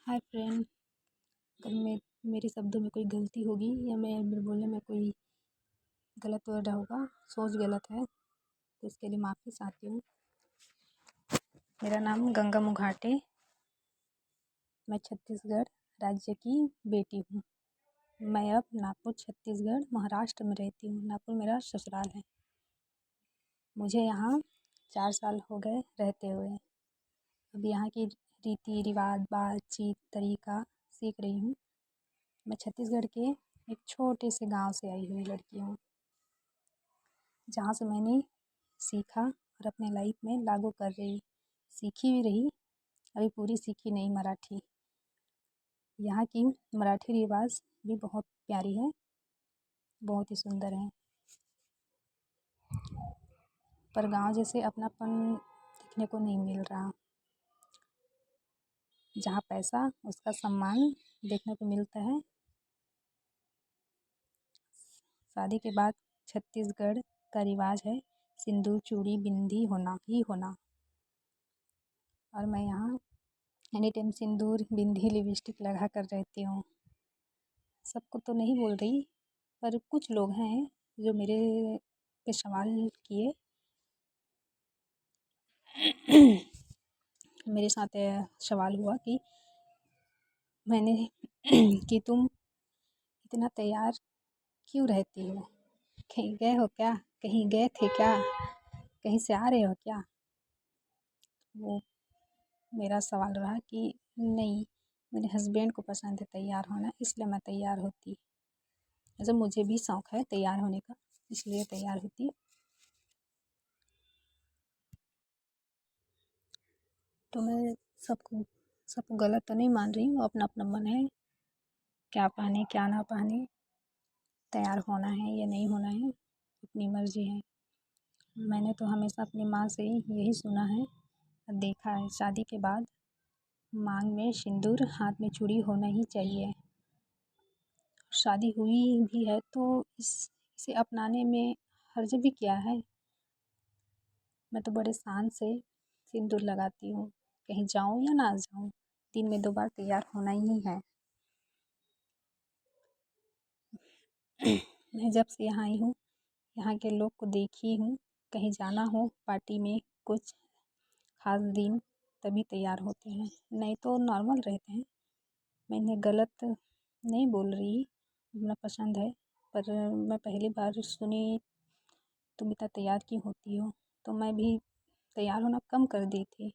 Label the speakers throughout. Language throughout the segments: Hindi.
Speaker 1: Hi friend. अगर मेरे शब्दों में कोई गलती होगी या मैं मेरे बोलने में कोई गलत वर्ड होगा, सोच गलत है तो इसके लिए माफ़ी चाहती हूँ। मेरा नाम गंगा मुघाटे। मैं छत्तीसगढ़ राज्य की बेटी हूँ। मैं अब नागपुर छत्तीसगढ़ महाराष्ट्र में रहती हूँ। नागपुर मेरा ससुराल है। मुझे यहाँ 4 साल हो गए रहते हुए। अब यहाँ की रीति रिवाज, बातचीत, तरीका सीख रही हूँ। मैं छत्तीसगढ़ के एक छोटे से गांव से आई हुई लड़की हूँ, जहाँ से मैंने सीखा और अपने लाइफ में लागू कर रही, सीखी भी रही। अभी पूरी सीखी नहीं मराठी। यहाँ की मराठी रिवाज भी बहुत प्यारी है, बहुत ही सुंदर है। पर गांव जैसे अपनापन देखने को नहीं मिल रहा। जहाँ पैसा उसका सम्मान देखने को मिलता है। शादी के बाद छत्तीसगढ़ का रिवाज है सिंदूर, चूड़ी, बिंदी होना ही होना। और मैं यहाँ एनी टाइम सिंदूर, बिंदी, लिपस्टिक लगा कर रहती हूँ। सबको तो नहीं बोल रही, पर कुछ लोग हैं जो मेरे पे सवाल किए। मेरे साथ सवाल हुआ कि मैंने कि तुम इतना तैयार क्यों रहती हो? कहीं गए हो क्या? कहीं गए थे क्या? कहीं से आ रहे हो क्या? वो मेरा सवाल रहा कि नहीं, मेरे हस्बैंड को पसंद है तैयार होना, इसलिए मैं तैयार होती। ऐसे मुझे भी शौक़ है तैयार होने का, इसलिए तैयार होती। तो मैं सबको गलत तो नहीं मान रही हूँ। अपना अपना मन है, क्या पहने क्या ना पहने, तैयार होना है या नहीं होना है, अपनी मर्ज़ी है। मैंने तो हमेशा अपनी माँ से यही सुना है और देखा है, शादी के बाद मांग में सिंदूर, हाथ में चूड़ी होना ही चाहिए। शादी हुई भी है तो इसे अपनाने में हर्ज भी क्या है? मैं तो बड़े शान से सिंदूर लगाती हूँ, कहीं जाऊँ या ना जाऊँ, दिन में 2 बार तैयार होना ही है। मैं जब से यहाँ आई हूँ, यहाँ के लोग को देखी हूँ, कहीं जाना हो पार्टी में, कुछ खास दिन, तभी तैयार होते हैं, नहीं तो नॉर्मल रहते हैं। मैं इन्हें गलत नहीं बोल रही, अपना पसंद है। पर मैं पहली बार सुनी तुम इतना तैयार क्यों होती हो, तो मैं भी तैयार होना कम कर दी थी।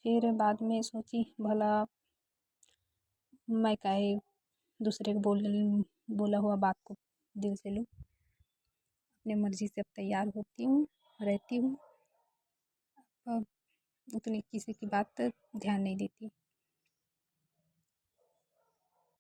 Speaker 1: फिर बाद में सोची भला मैं काहे दूसरे को बोला हुआ बात को दिल से लूँ। अपनी मर्ज़ी से अब तैयार होती हूँ, रहती हूँ। अब उतनी किसी की बात ध्यान नहीं देती।